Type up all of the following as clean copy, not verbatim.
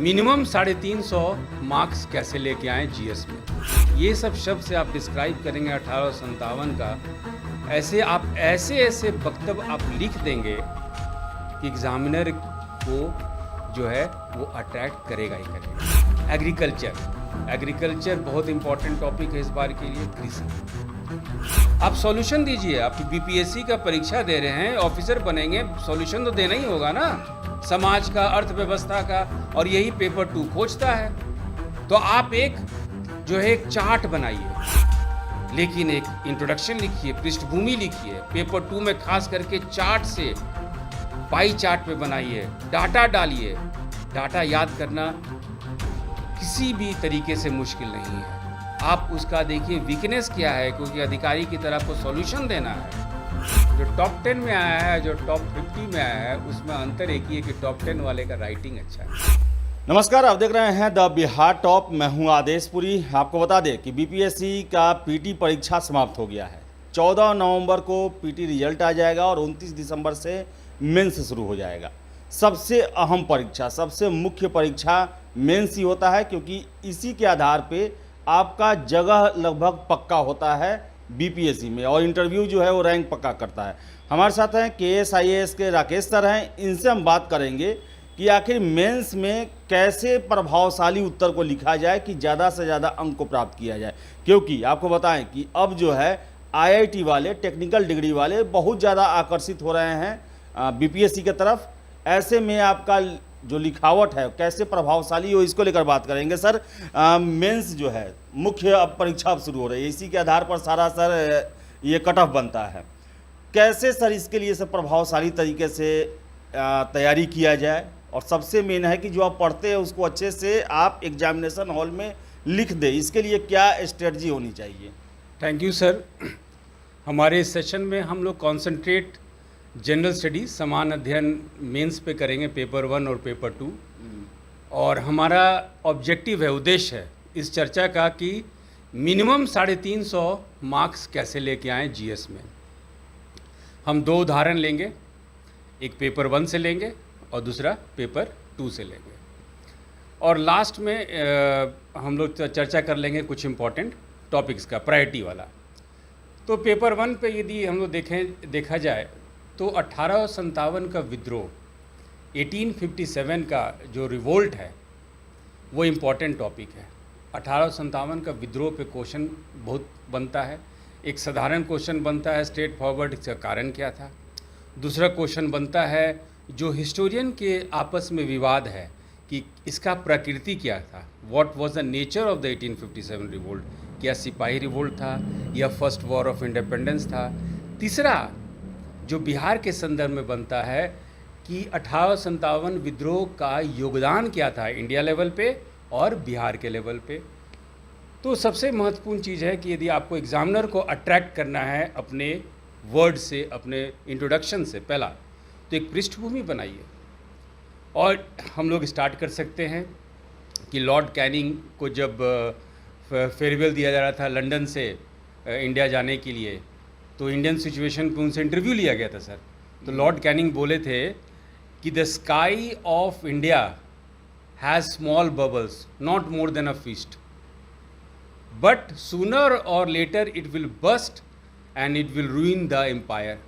Minimum 350 marks कैसे लेके आए जीएस में। ये सब शब्द से आप डिस्क्राइब करेंगे 1857 का, ऐसे वक्तव्य आप लिख देंगे कि एग्जामिनर को जो है वो अट्रैक्ट करेगा ही करेगा। एग्रीकल्चर बहुत इंपॉर्टेंट टॉपिक है इस बार के लिए। कृषि आप सॉल्यूशन दीजिए। आप बीपीएससी का परीक्षा दे रहे हैं, ऑफिसर बनेंगे, सॉल्यूशन तो देना ही होगा ना, समाज का, अर्थव्यवस्था का, और यही पेपर 2 खोजता है। तो आप एक चार्ट बनाइए, लेकिन एक इंट्रोडक्शन लिखिए, पृष्ठभूमि लिखिए। पेपर 2 में खास करके चार्ट से, पाई चार्ट पे बनाइए, डाटा डालिए। डाटा याद करना किसी भी तरीके से मुश्किल नहीं है। आप उसका देखिए वीकनेस क्या है, क्योंकि अधिकारी की तरफ को सॉल्यूशन देना है। जो टॉप 10 में आया है, जो टॉप 50 में आया है, उसमें अंतर एक ही है कि टॉप 10 वाले का राइटिंग अच्छा है। नमस्कार, आप देख रहे हैं द बिहार टॉप। मैं हूं आदेशपुरी। आपको बता दें कि बीपीएससी का पीटी परीक्षा समाप्त हो गया है। 14 नवंबर को पीटी रिजल्ट आ जाएगा और 29 दिसंबर से मेंस शुरू हो जाएगा। सबसे अहम परीक्षा, सबसे मुख्य परीक्षा मेंस ही होता है, क्योंकि इसी के आधार पे आपका जगह लगभग पक्का होता है बीपीएससी में, और इंटरव्यू जो है वो रैंक पक्का करता है। हमारे साथ हैं केएस आईएएस के राकेश सर हैं। इनसे हम बात करेंगे कि आखिर मेंस में कैसे प्रभावशाली उत्तर को लिखा जाए कि ज़्यादा से ज़्यादा अंक को प्राप्त किया जाए। क्योंकि आपको बताएं कि अब जो है आईआईटी वाले, टेक्निकल डिग्री वाले बहुत ज़्यादा आकर्षित हो रहे हैं बीपीएससी की तरफ। ऐसे में आपका जो लिखावट है कैसे प्रभावशाली हो, इसको लेकर बात करेंगे। सर, मेंस जो है मुख्य अब परीक्षा अब शुरू हो रही है, इसी के आधार पर सारा सर ये कट ऑफ बनता है। कैसे सर इसके लिए सब प्रभावशाली तरीके से तैयारी किया जाए, और सबसे मेन है कि जो आप पढ़ते हैं उसको अच्छे से आप एग्जामिनेशन हॉल में लिख दें, इसके लिए क्या स्ट्रेटजी होनी चाहिए? Thank you sir. हमारे इस सेशन में हम लोग कॉन्सेंट्रेट जनरल स्टडीज, समान अध्ययन मेंस पे करेंगे, पेपर 1 और पेपर 2। और हमारा ऑब्जेक्टिव है, उद्देश्य है इस चर्चा का कि मिनिमम 350 मार्क्स कैसे लेके आए जीएस में। हम 2 उदाहरण लेंगे, एक पेपर 1 से लेंगे और दूसरा पेपर 2 से लेंगे। और लास्ट में हम लोग चर्चा कर लेंगे कुछ इम्पॉर्टेंट टॉपिक्स का, प्रायोरिटी वाला। तो पेपर 1 पे यदि हम लोग देखा जाए तो 1857 का विद्रोह, 1857 का जो रिवोल्ट है, वो इम्पॉर्टेंट टॉपिक है। 1857 का विद्रोह पे क्वेश्चन बहुत बनता है। एक साधारण क्वेश्चन बनता है स्ट्रेट फॉरवर्ड, इसका कारण क्या था। दूसरा क्वेश्चन बनता है जो हिस्टोरियन के आपस में विवाद है कि इसका प्रकृति क्या था, what was the nature of the 1857 revolt. क्या सिपाही रिवोल्ट था या फर्स्ट वॉर ऑफ इंडिपेंडेंस था। तीसरा जो बिहार के संदर्भ में बनता है कि 1857 विद्रोह का योगदान क्या था इंडिया लेवल पे और बिहार के लेवल पे। तो सबसे महत्वपूर्ण चीज़ है कि यदि आपको एग्जामिनर को अट्रैक्ट करना है अपने वर्ड से, अपने इंट्रोडक्शन से, पहला तो एक पृष्ठभूमि बनाइए। और हम लोग स्टार्ट कर सकते हैं कि लॉर्ड कैनिंग को जब फेयरवेल दिया जा रहा था लंदन से इंडिया जाने के लिए, तो इंडियन सिचुएशन पे उनसे इंटरव्यू लिया गया था सर। तो लॉर्ड कैनिंग बोले थे कि the sky of India has small bubbles not more than a fist, but sooner or later it will burst and it will ruin the empire.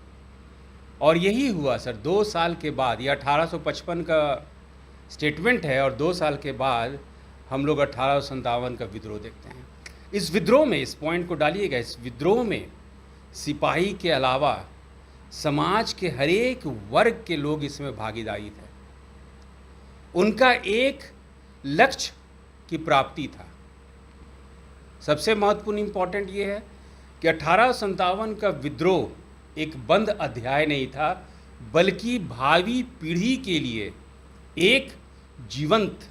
और यही हुआ सर। 2 साल के बाद, ये 1855 का स्टेटमेंट है, और 2 साल के बाद हम लोग 1857 का विद्रोह देखते हैं। इस विद्रोह में, इस पॉइंट को डालिएगा, इस विद्रोह में सिपाही के अलावा समाज के हर एक वर्ग के लोग इसमें भागीदारी थे। उनका एक लक्ष्य की प्राप्ति था। सबसे महत्वपूर्ण इंपॉर्टेंट ये है कि 1857 का विद्रोह एक बंद अध्याय नहीं था, बल्कि भावी पीढ़ी के लिए एक जीवंत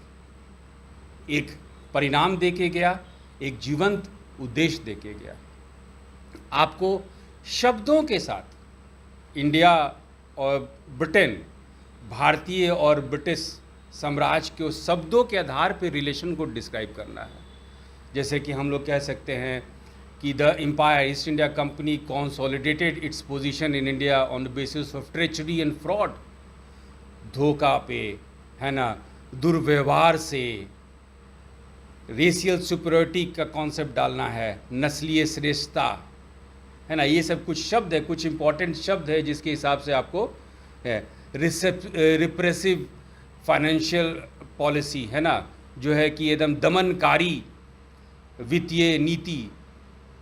एक परिणाम देके गया, एक जीवंत उद्देश्य देके गया। आपको शब्दों के साथ इंडिया और ब्रिटेन, भारतीय और ब्रिटिश साम्राज्य के उस शब्दों के आधार पर रिलेशन को डिस्क्राइब करना है। जैसे कि हम लोग कह सकते हैं कि the empire East India company consolidated its position in India on the basis of treachery and fraud. धोखा पे, है ना, दुर्व्यवहार से, रेशियल सुपरियरिटी का कॉन्सेप्ट डालना है, नस्लीय श्रेष्ठता, है ना, ये सब कुछ शब्द है, कुछ इम्पॉर्टेंट शब्द है जिसके हिसाब से आपको है। रिप्रेसिव फाइनेंशियल पॉलिसी, है ना, जो है कि एकदम दमनकारी वित्तीय नीति।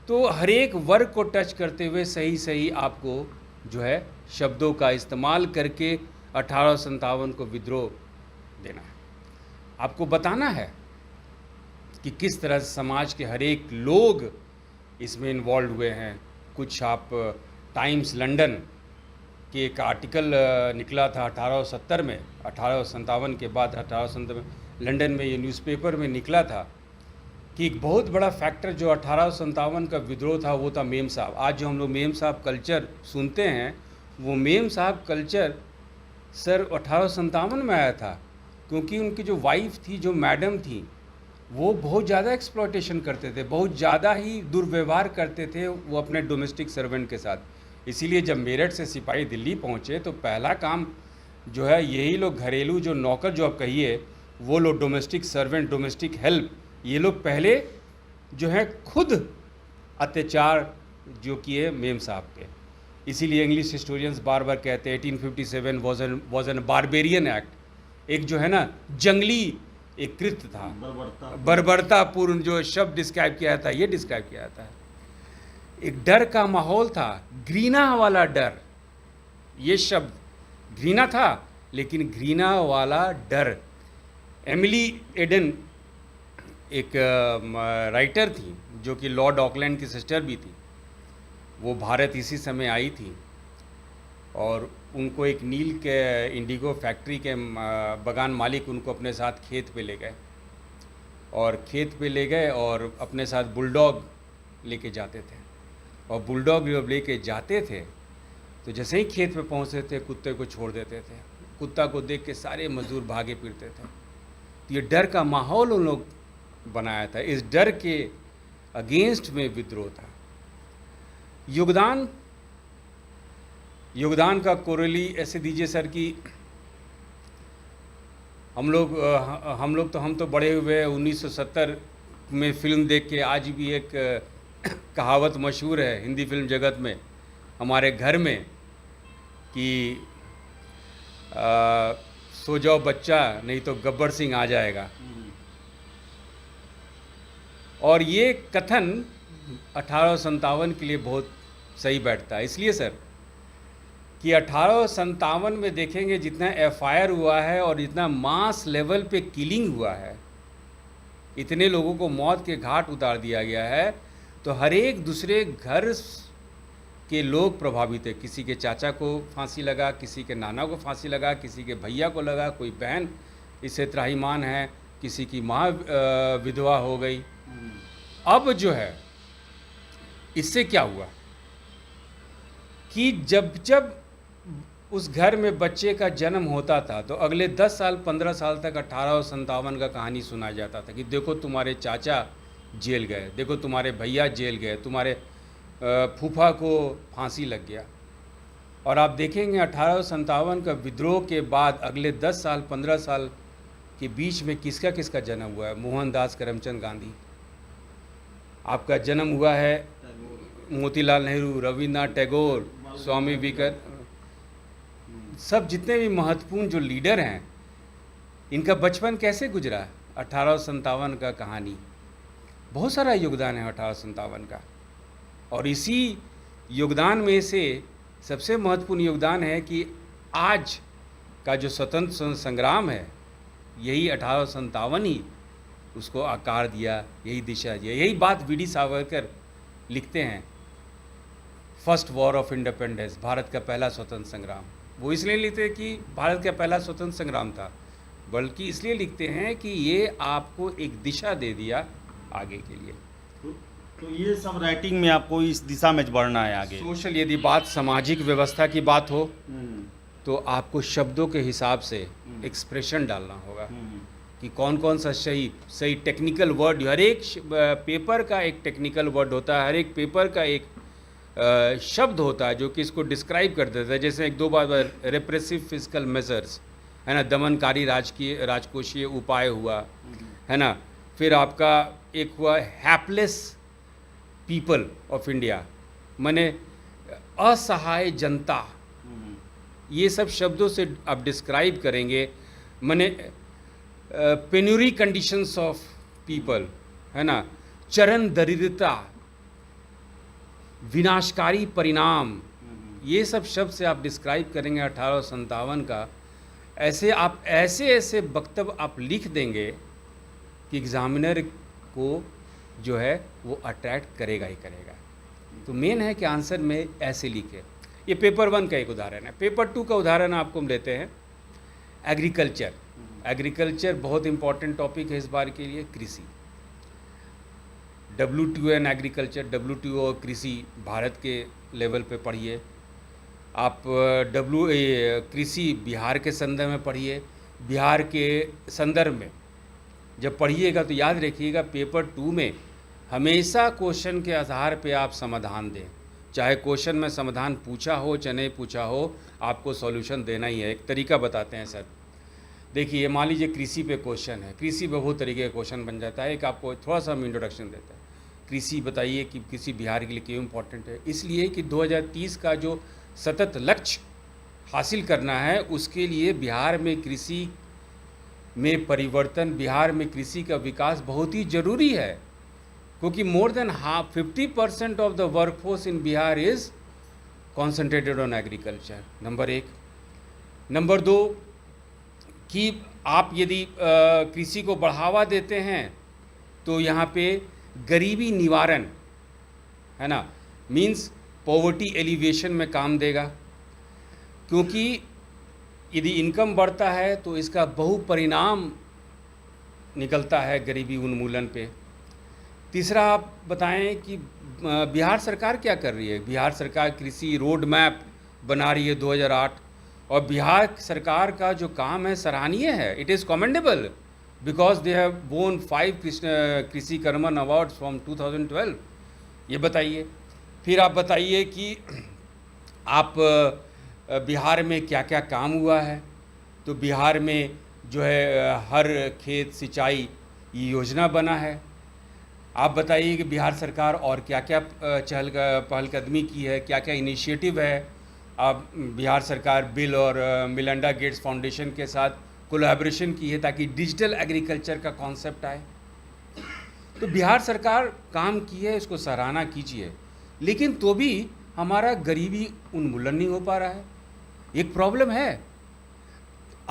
तो हर एक वर्ग को टच करते हुए सही सही आपको जो है शब्दों का इस्तेमाल करके 1857 को विद्रोह देना है। आपको बताना है कि किस तरह से समाज के हर एक लोग इसमें इन्वॉल्व हुए हैं। कुछ आप टाइम्स लंदन के एक आर्टिकल निकला था 1870 में, 1857 के बाद 1870 में लंदन में ये न्यूज़पेपर में निकला था कि एक बहुत बड़ा फैक्टर जो 1857 का विद्रोह था वो था मेम साहब। आज जो हम लोग मेम साहब कल्चर सुनते हैं, वो मेम साहब कल्चर सर 1857 में आया था, क्योंकि उनकी जो वाइफ थी, जो मैडम थी, वो बहुत ज़्यादा एक्सप्लॉयटेशन करते थे, बहुत ज़्यादा ही दुर्व्यवहार करते थे वो अपने डोमेस्टिक सर्वेंट के साथ। इसीलिए जब मेरठ से सिपाही दिल्ली पहुँचे तो पहला काम जो है यही लोग घरेलू जो नौकर जो आप कहिए, वो लोग डोमेस्टिक सर्वेंट, डोमेस्टिक हेल्प, ये लोग पहले जो है खुद अत्याचार जो किए मेम साहब पे। इसीलिए इंग्लिश हिस्टोरियंस बार बार कहते हैं 1857 वॉज एन बारबेरियन एक्ट, एक जो है ना जंगली एक कृत्य था, बर्बरतापूर्ण जो शब्द डिस्क्राइब किया था, ये डिस्क्राइब किया जाता है। एक डर का माहौल था, घृणा वाला डर, ये शब्द घृणा था लेकिन घृणा वाला डर। एमिली एडन एक राइटर थी जो कि लॉर्ड ऑकलैंड की सिस्टर भी थी, वो भारत इसी समय आई थी और उनको एक नील के इंडिगो फैक्ट्री के बगान मालिक उनको अपने साथ खेत पे ले गए, और खेत पे ले गए और अपने साथ बुलडॉग लेके जाते थे, और बुलडॉग जब लेके जाते थे तो जैसे ही खेत पे पहुंचते थे कुत्ते को छोड़ देते थे। कुत्ता को देख के सारे मजदूर भागे फिरते थे। तो ये डर का माहौल उन लोग बनाया था, इस डर के अगेंस्ट में विद्रोह था। योगदान का कोरेली ऐसे दीजिए सर कि हम तो बड़े हुए 1970 में फिल्म देख के, आज भी एक कहावत मशहूर है हिंदी फिल्म जगत में हमारे घर में कि सो जाओ बच्चा नहीं तो गब्बर सिंह आ जाएगा। और ये कथन 1857 के लिए बहुत सही बैठता है, इसलिए सर कि 1857 में देखेंगे जितना एफआईआर हुआ है और जितना मास लेवल पे किलिंग हुआ है, इतने लोगों को मौत के घाट उतार दिया गया है, तो हर एक दूसरे घर के लोग प्रभावित है। किसी के चाचा को फांसी लगा, किसी के नाना को फांसी लगा, किसी के भैया को लगा, कोई बहन इससे त्राहिमाम है, किसी की माँ विधवा हो गई। अब जो है इससे क्या हुआ कि जब उस घर में बच्चे का जन्म होता था तो अगले 10 साल 15 साल तक 1857 का कहानी सुनाया जाता था कि देखो तुम्हारे चाचा जेल गए, देखो तुम्हारे भैया जेल गए, तुम्हारे फूफा को फांसी लग गया। और आप देखेंगे 1857 का विद्रोह के बाद अगले 10 साल 15 साल के बीच में किसका किसका जन्म हुआ है। मोहनदास करमचंद गांधी, आपका जन्म हुआ है, मोतीलाल नेहरू, रविन्द्रनाथ टैगोर, स्वामी विवेकानंद, सब जितने भी महत्वपूर्ण जो लीडर हैं, इनका बचपन कैसे गुजरा। 1857 का कहानी, बहुत सारा योगदान है 1857 का। और इसी योगदान में से सबसे महत्वपूर्ण योगदान है कि आज का जो स्वतंत्र संग्राम है, यही 1857 ही उसको आकार दिया, यही दिशा दिया। यही बात वीडी सावरकर लिखते हैं, first war of independence, Bharat का पहला स्वतंत्र संग्राम। वो इसलिए लिखते हैं कि भारत का पहला स्वतंत्र संग्राम था, बल्कि इसलिए लिखते हैं कि ये आपको एक दिशा दे दिया आगे के लिए। तो ये सब राइटिंग में आपको इस दिशा में बढ़ना है आगे। सोशल, यदि बात सामाजिक व्यवस्था की बात हो तो आपको शब्दों के हिसाब से एक्सप्रेशन डालना होगा कि कौन कौन सा सही टेक्निकल वर्ड। हर एक पेपर का एक टेक्निकल वर्ड होता है, हर एक पेपर का एक शब्द होता है जो कि इसको डिस्क्राइब कर देता है। जैसे एक दो बार रेप्रेसिव फिजिकल मेजर्स, है ना, दमनकारी राजकोषीय उपाय हुआ, है ना, फिर आपका एक हुआ हैप्लेस पीपल ऑफ इंडिया, माने असहाय जनता, ये सब शब्दों से आप डिस्क्राइब करेंगे, माने पेन्यूरी कंडीशंस ऑफ पीपल, है ना, चरम दरिद्रता, विनाशकारी परिणाम, ये सब शब्द से आप डिस्क्राइब करेंगे 1857 का। ऐसे वक्तव्य आप लिख देंगे कि एग्जामिनर को जो है वो अट्रैक्ट करेगा ही करेगा। तो मेन है कि आंसर में ऐसे लिखे। ये पेपर 1 का एक उदाहरण है। पेपर 2 का उदाहरण आपको हम लेते हैं एग्रीकल्चर। एग्रीकल्चर बहुत इंपॉर्टेंट टॉपिक है इस बार के लिए। कृषि, WTO एंड एग्रीकल्चर, WTO और कृषि भारत के लेवल पे पढ़िए आप। कृषि बिहार के संदर्भ में पढ़िए। बिहार के संदर्भ में जब पढ़िएगा तो याद रखिएगा पेपर 2 में हमेशा क्वेश्चन के आधार पे आप समाधान दें, चाहे क्वेश्चन में समाधान पूछा हो चाहे नहीं पूछा हो, आपको सॉल्यूशन देना ही है। एक तरीका बताते हैं सर, देखिए मान लीजिए कृषि पे क्वेश्चन है, कृषि पे बहुत तरीके का क्वेश्चन बन जाता है। एक आपको थोड़ा सा हम इंट्रोडक्शन देते हैं। कृषि बताइए कि कृषि बिहार के लिए क्यों इम्पोर्टेंट है। इसलिए कि 2030 का जो सतत लक्ष्य हासिल करना है उसके लिए बिहार में कृषि में परिवर्तन, बिहार में कृषि का विकास बहुत ही ज़रूरी है, क्योंकि more than 50% of the workforce in Bihar is concentrated on agriculture, number 1। Number 2 कि आप यदि कृषि को बढ़ावा देते हैं तो यहाँ पे गरीबी निवारण, है ना, मीन्स पॉवर्टी एलिवेशन में काम देगा, क्योंकि यदि इनकम बढ़ता है तो इसका बहुपरिणाम निकलता है गरीबी उन्मूलन पे। तीसरा आप बताएं कि बिहार सरकार क्या कर रही है। बिहार सरकार कृषि रोड मैप बना रही है 2008, और बिहार सरकार का जो काम है सराहनीय है। It is commendable because they have वोन 5 कृषि कर्मन अवार्ड्स फ्रॉम 2012। ये बताइए। फिर आप बताइए कि आप बिहार में क्या क्या काम हुआ है। तो बिहार में जो है हर खेत सिंचाई ये योजना बना है। आप बताइए कि बिहार सरकार और क्या क्या पहलकदमी की है, क्या क्या इनिशिएटिव है। अब बिहार सरकार बिल और मिलिंडा गेट्स फाउंडेशन के साथ कोलैबोरेशन की है ताकि डिजिटल एग्रीकल्चर का कॉन्सेप्ट आए। तो बिहार सरकार काम की है, इसको सराहना कीजिए। लेकिन तो भी हमारा गरीबी उन्मूलन नहीं हो पा रहा है, एक प्रॉब्लम है।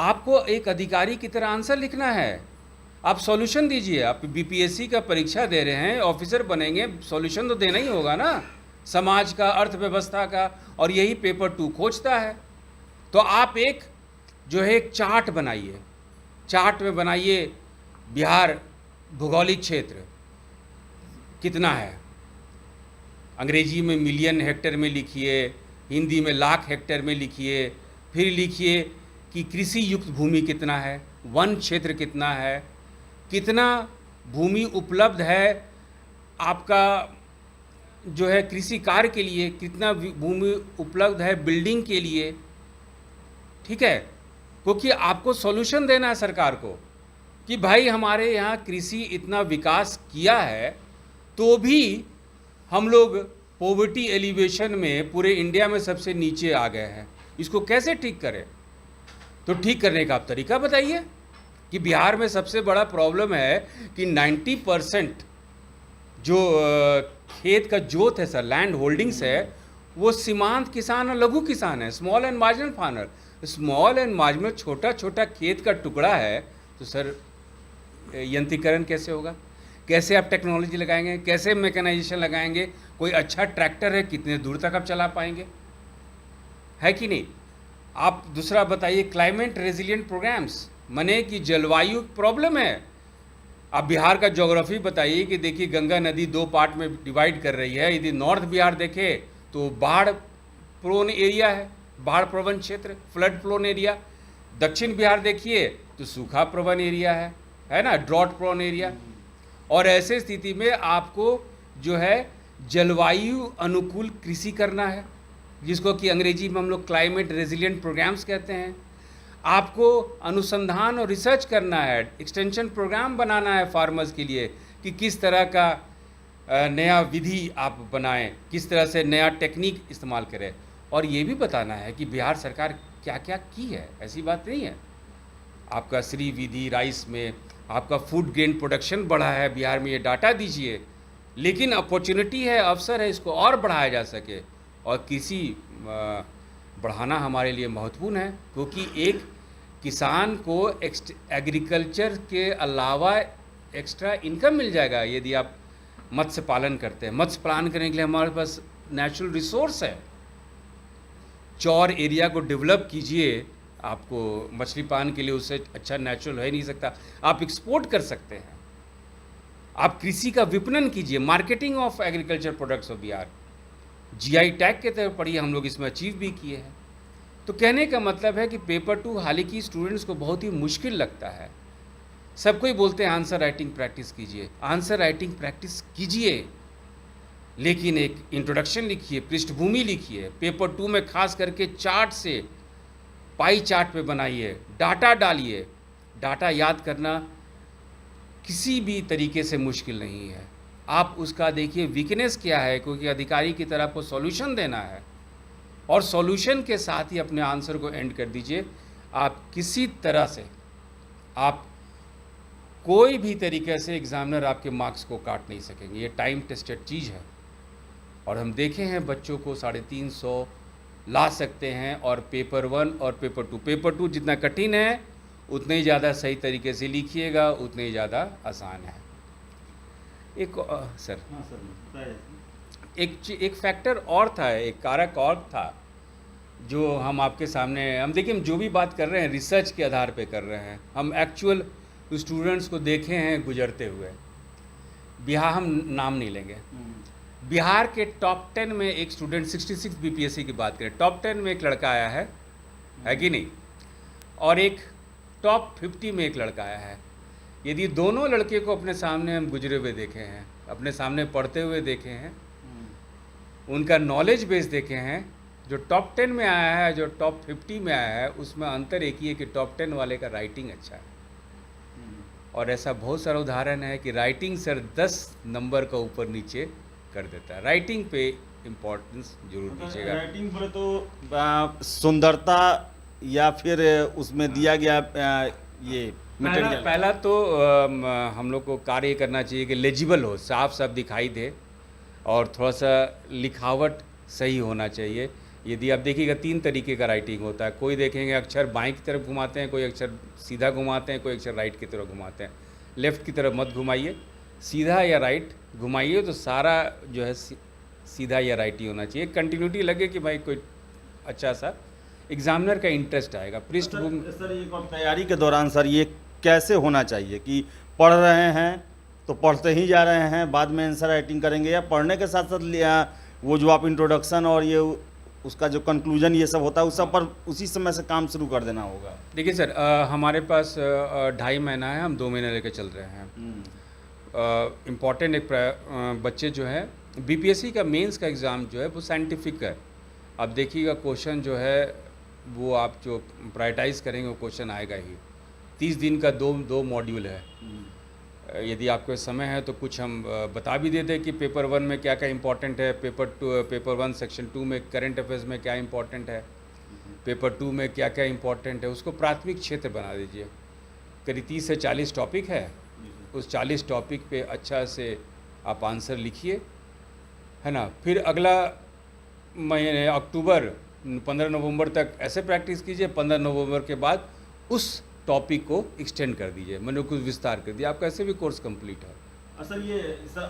आपको एक अधिकारी की तरह आंसर लिखना है, आप सॉल्यूशन दीजिए। आप बीपीएससी का परीक्षा दे रहे हैं, ऑफिसर बनेंगे, सॉल्यूशन तो देना ही होगा ना, समाज का, अर्थव्यवस्था का, और यही पेपर 2 खोजता है। तो आप एक जो है एक चार्ट बनाइए। चार्ट में बनाइए बिहार भौगोलिक क्षेत्र कितना है, अंग्रेजी में मिलियन हेक्टेयर में लिखिए, हिंदी में लाख हेक्टेयर में लिखिए। फिर लिखिए कि कृषि युक्त भूमि कितना है, वन क्षेत्र कितना है, कितना भूमि उपलब्ध है आपका जो है कृषि कार्य के लिए, कितना भूमि उपलब्ध है बिल्डिंग के लिए। ठीक है, क्योंकि आपको सॉल्यूशन देना है सरकार को कि भाई हमारे यहाँ कृषि इतना विकास किया है तो भी हम लोग पॉवर्टी एलिवेशन में पूरे इंडिया में सबसे नीचे आ गए हैं, इसको कैसे ठीक करें। तो ठीक करने का आप तरीका बताइए कि बिहार में सबसे बड़ा प्रॉब्लम है कि 90% जो खेत का जोत है सर, लैंड होल्डिंग्स है, वो सीमांत किसान और लघु किसान है, small and marginal farmer. Small and marginal छोटा छोटा खेत का टुकड़ा है, तो सर यंत्रीकरण कैसे होगा, कैसे आप टेक्नोलॉजी लगाएंगे, कैसे मैकेनाइजेशन लगाएंगे। कोई अच्छा ट्रैक्टर है, कितने दूर तक आप चला पाएंगे, है कि नहीं। आप दूसरा बताइए क्लाइमेट रेजिलिएंट प्रोग्राम्स, माने कि जलवायु प्रॉब्लम है। आप बिहार का ज्योग्राफी बताइए कि देखिए गंगा नदी 2 पार्ट में डिवाइड कर रही है। यदि नॉर्थ बिहार देखें तो बाढ़ प्रोन एरिया है, बाढ़ प्रवण क्षेत्र, फ्लड प्रोन एरिया। दक्षिण बिहार देखिए तो सूखा प्रवण एरिया है ना, ड्रॉट प्रोन एरिया। और ऐसे स्थिति में आपको जो है जलवायु अनुकूल कृषि करना है, जिसको कि अंग्रेजी में हम लोग क्लाइमेट रेजिलिएंट प्रोग्राम्स कहते हैं। आपको अनुसंधान और रिसर्च करना है, एक्सटेंशन प्रोग्राम बनाना है फार्मर्स के लिए कि किस तरह का नया विधि आप बनाएं, किस तरह से नया टेक्निक इस्तेमाल करें, और ये भी बताना है कि बिहार सरकार क्या क्या की है। ऐसी बात नहीं है, आपका श्री विधि राइस में आपका फूड ग्रेन प्रोडक्शन बढ़ा है बिहार में, ये डाटा दीजिए। लेकिन अपॉर्चुनिटी है, अवसर है, इसको और बढ़ाया जा सके। और कृषि बढ़ाना हमारे लिए महत्वपूर्ण है, क्योंकि एक किसान को एग्रीकल्चर के अलावा एक्स्ट्रा इनकम मिल जाएगा यदि आप मत्स्य पालन करते हैं। मत्स्य पालन करने के लिए हमारे पास नेचुरल रिसोर्स है। चौर एरिया को डेवलप कीजिए, आपको मछली पालन के लिए उससे अच्छा नेचुरल है नहीं सकता। आप एक्सपोर्ट कर सकते हैं, आप कृषि का विपणन कीजिए, marketing of agriculture products of Bihar. GI tag के तरफ पढ़िए, हम लोग इसमें अचीव भी किए हैं। तो कहने का मतलब है कि पेपर 2 हालांकि स्टूडेंट्स को बहुत ही मुश्किल लगता है। सबको ही बोलते हैं आंसर राइटिंग प्रैक्टिस कीजिए, आंसर राइटिंग प्रैक्टिस कीजिए, लेकिन एक इंट्रोडक्शन लिखिए, पृष्ठभूमि लिखिए। पेपर 2 में खास करके चार्ट से, पाई चार्ट पे बनाइए, डाटा डालिए। डाटा याद करना किसी भी तरीके से मुश्किल नहीं है। आप उसका देखिए वीकनेस क्या है, क्योंकि अधिकारी की तरह आपको सॉल्यूशन देना है, और सॉल्यूशन के साथ ही अपने आंसर को एंड कर दीजिए। आप किसी तरह से, आप कोई भी तरीके से एग्जामिनर आपके मार्क्स को काट नहीं सकेंगे। ये टाइम टेस्टेड चीज़ है, और हम देखे हैं बच्चों को 350 ला सकते हैं। और पेपर 1 और पेपर 2 जितना कठिन है उतने ही ज़्यादा सही तरीके से लिखिएगा, उतने ही ज़्यादा आसान है। एक सर, हाँ सर, एक फैक्टर और था, एक कारक और था जो हम आपके सामने, हम देखिए हम जो भी बात कर रहे हैं रिसर्च के आधार पे कर रहे हैं। हम एक्चुअल स्टूडेंट्स को देखे हैं गुजरते हुए। बिहार, हम नाम नहीं लेंगे, बिहार के टॉप 10 में एक स्टूडेंट, 66 बीपीएससी की बात करें, टॉप 10 में एक लड़का आया है कि नहीं, और एक टॉप 50 में एक लड़का आया है। यदि दोनों लड़के को अपने सामने हम गुजरे हुए देखे हैं, अपने सामने पढ़ते हुए देखे हैं, उनका नॉलेज बेस देखे हैं, जो टॉप 10 में आया है, जो टॉप 50 में आया है, उसमें अंतर एक ही है कि टॉप 10 वाले का राइटिंग अच्छा है। और ऐसा बहुत सारा उदाहरण है कि राइटिंग सर 10 नंबर का ऊपर नीचे कर देता है। राइटिंग पे इम्पोर्टेंस जरूर दीजिएगा। राइटिंग पर तो सुंदरता या फिर उसमें दिया गया ये मटेरियल, पहला तो हम लोग को कार्य करना चाहिए कि लेजिबल हो, साफ साफ दिखाई दे, और थोड़ा सा लिखावट सही होना चाहिए। यदि आप देखिएगा 3 तरीके का राइटिंग होता है। कोई देखेंगे अक्षर बाएं की तरफ घुमाते हैं, कोई अक्षर सीधा घुमाते हैं, कोई अक्षर राइट की तरफ घुमाते हैं। लेफ़्ट की तरफ मत घुमाइए, सीधा या राइट घुमाइए, तो सारा जो है सीधा या राइट ही होना चाहिए। कंटिन्यूटी लगे कि भाई कोई अच्छा सा एग्जामिनर का इंटरेस्ट आएगा। पृष्ठभूमि सर एक और तैयारी के दौरान सर ये कैसे होना चाहिए कि पढ़ रहे हैं तो पढ़ते ही जा रहे हैं, बाद में आंसर राइटिंग करेंगे, या पढ़ने के साथ साथ वो जो आप इंट्रोडक्शन और ये उसका जो कंक्लूजन ये सब होता है उस सब पर उसी समय से काम शुरू कर देना होगा? देखिए सर, हमारे पास 2.5 महीना है, हम 2 महीने लेकर चल रहे हैं। इम्पॉर्टेंट एक बच्चे जो है, बीपीएससी का मेंस का एग्ज़ाम जो है वो साइंटिफिक है। अब देखिएगा क्वेश्चन जो है वो आप जो प्रायोरिटाइज़ करेंगे वो क्वेश्चन आएगा ही। 30 दिन का दो मॉड्यूल है। यदि आपके समय है तो कुछ हम बता भी देते हैं कि पेपर 1 में क्या क्या इंपॉर्टेंट है, पेपर 1 सेक्शन 2 में करंट अफेयर्स में क्या इंपॉर्टेंट है, पेपर 2 में क्या क्या इंपॉर्टेंट है, उसको प्राथमिक क्षेत्र बना दीजिए। करीब 30 से 40 टॉपिक है, उस 40 टॉपिक पे अच्छा से आप आंसर लिखिए, है ना। फिर अगला महीने अक्टूबर 15 नवंबर तक ऐसे प्रैक्टिस कीजिए। 15 नवंबर के बाद उस टॉपिक को एक्सटेंड कर दीजिए, मैंने कुछ विस्तार कर दिया, आपका ऐसे भी कोर्स कंप्लीट है। सर ये सर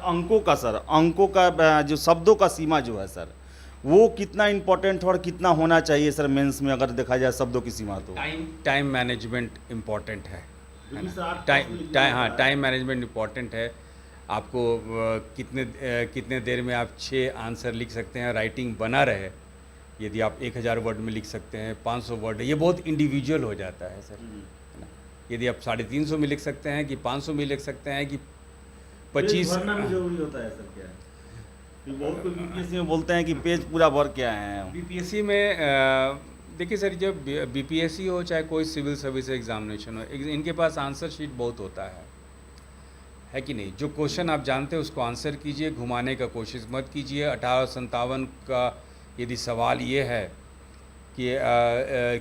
अंकों का जो शब्दों का सीमा जो है सर, वो कितना इम्पोर्टेंट और कितना होना चाहिए सर मेंस में, अगर देखा जाए शब्दों की सीमा? तो टाइम मैनेजमेंट इम्पॉर्टेंट है ना। टाइम मैनेजमेंट इम्पॉर्टेंट है। आपको कितने देर में आप 6 आंसर लिख सकते हैं, राइटिंग बना रहे। यदि आप 1000 वर्ड में लिख सकते हैं, 500 वर्ड, ये बहुत इंडिविजुअल हो जाता है सर, है ना। यदि आप 350 में लिख सकते हैं कि 500 में लिख सकते हैं कि 25 जरूरी होता है सर? क्या बहुत बीपीएससी में बोलते हैं कि पेज पूरा भर के आए हैं। बीपीएससी में देखिए सर, जब बीपीएससी हो चाहे कोई सिविल सर्विस एग्जामिनेशन हो, इनके पास आंसर शीट बहुत होता है कि नहीं। जो क्वेश्चन आप जानते हैं उसको आंसर कीजिए, घुमाने का कोशिश मत कीजिए। 1857 का यदि सवाल ये है कि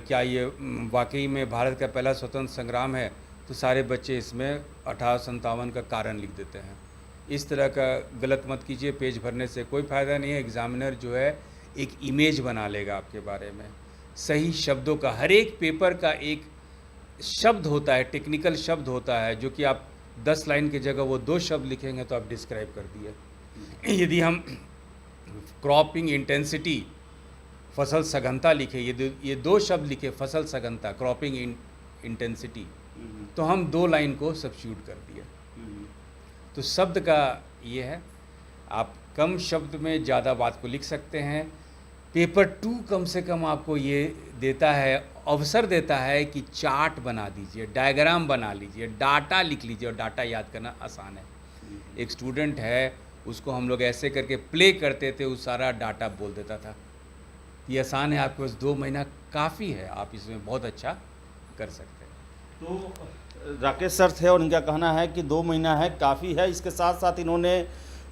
क्या ये वाकई में भारत का पहला स्वतंत्र संग्राम है, तो सारे बच्चे इसमें 1857 का कारण लिख देते हैं। इस तरह का गलत मत कीजिए, पेज भरने से कोई फ़ायदा नहीं है। एग्ज़ामिनर जो है एक इमेज बना लेगा आपके बारे में। सही शब्दों का, हर एक पेपर का एक शब्द होता है, टेक्निकल शब्द होता है, जो कि आप 10 लाइन की जगह वो 2 शब्द लिखेंगे तो आप डिस्क्राइब कर दिए। यदि हम क्रॉपिंग इंटेंसिटी, फसल सघनता लिखे, ये 2 शब्द लिखे, फसल सघनता, क्रॉपिंग इंटेंसिटी, तो हम 2 लाइन को सब्स्टिट्यूट कर दिए। तो शब्द का ये है, आप कम शब्द में ज़्यादा बात को लिख सकते हैं। पेपर 2 कम से कम आपको ये देता है, अवसर देता है कि चार्ट बना दीजिए, डायग्राम बना लीजिए, डाटा लिख लीजिए, और डाटा याद करना आसान है। एक स्टूडेंट है, उसको हम लोग ऐसे करके प्ले करते थे, वो सारा डाटा बोल देता था। ये आसान है, आपके पास 2 महीना काफ़ी है, आप इसमें बहुत अच्छा कर सकते हैं। तो राकेश सर थे और इनका कहना है कि 2 महीना है, काफ़ी है। इसके साथ साथ इन्होंने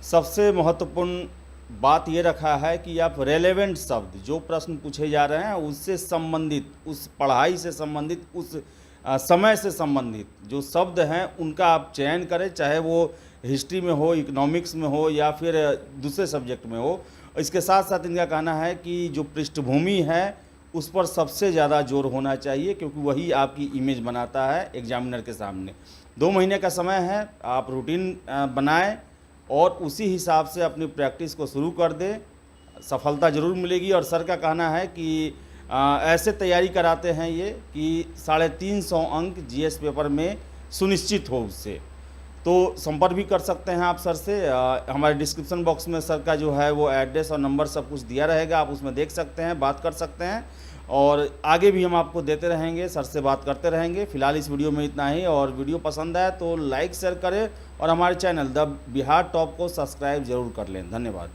सबसे महत्वपूर्ण बात ये रखा है कि आप रेलेवेंट शब्द, जो प्रश्न पूछे जा रहे हैं उससे संबंधित, उस पढ़ाई से संबंधित, उस समय से संबंधित जो शब्द हैं उनका आप चयन करें, चाहे वो हिस्ट्री में हो, इकोनॉमिक्स में हो, या फिर दूसरे सब्जेक्ट में हो। इसके साथ साथ इनका कहना है कि जो पृष्ठभूमि है उस पर सबसे ज़्यादा जोर होना चाहिए, क्योंकि वही आपकी इमेज बनाता है एग्जामिनर के सामने। 2 महीने का समय है, आप रूटीन बनाएं और उसी हिसाब से अपनी प्रैक्टिस को शुरू कर दें, सफलता ज़रूर मिलेगी। और सर का कहना है कि ऐसे तैयारी कराते हैं ये कि 350 अंक जीएस पेपर में सुनिश्चित हो उससे। तो संपर्क भी कर सकते हैं आप सर से। हमारे डिस्क्रिप्शन बॉक्स में सर का जो है वो एड्रेस और नंबर सब कुछ दिया रहेगा, आप उसमें देख सकते हैं, बात कर सकते हैं, और आगे भी हम आपको देते रहेंगे, सर से बात करते रहेंगे। फिलहाल इस वीडियो में इतना ही, और वीडियो पसंद आए तो लाइक शेयर करें और हमारे चैनल द बिहार टॉप को सब्सक्राइब जरूर कर लें। धन्यवाद।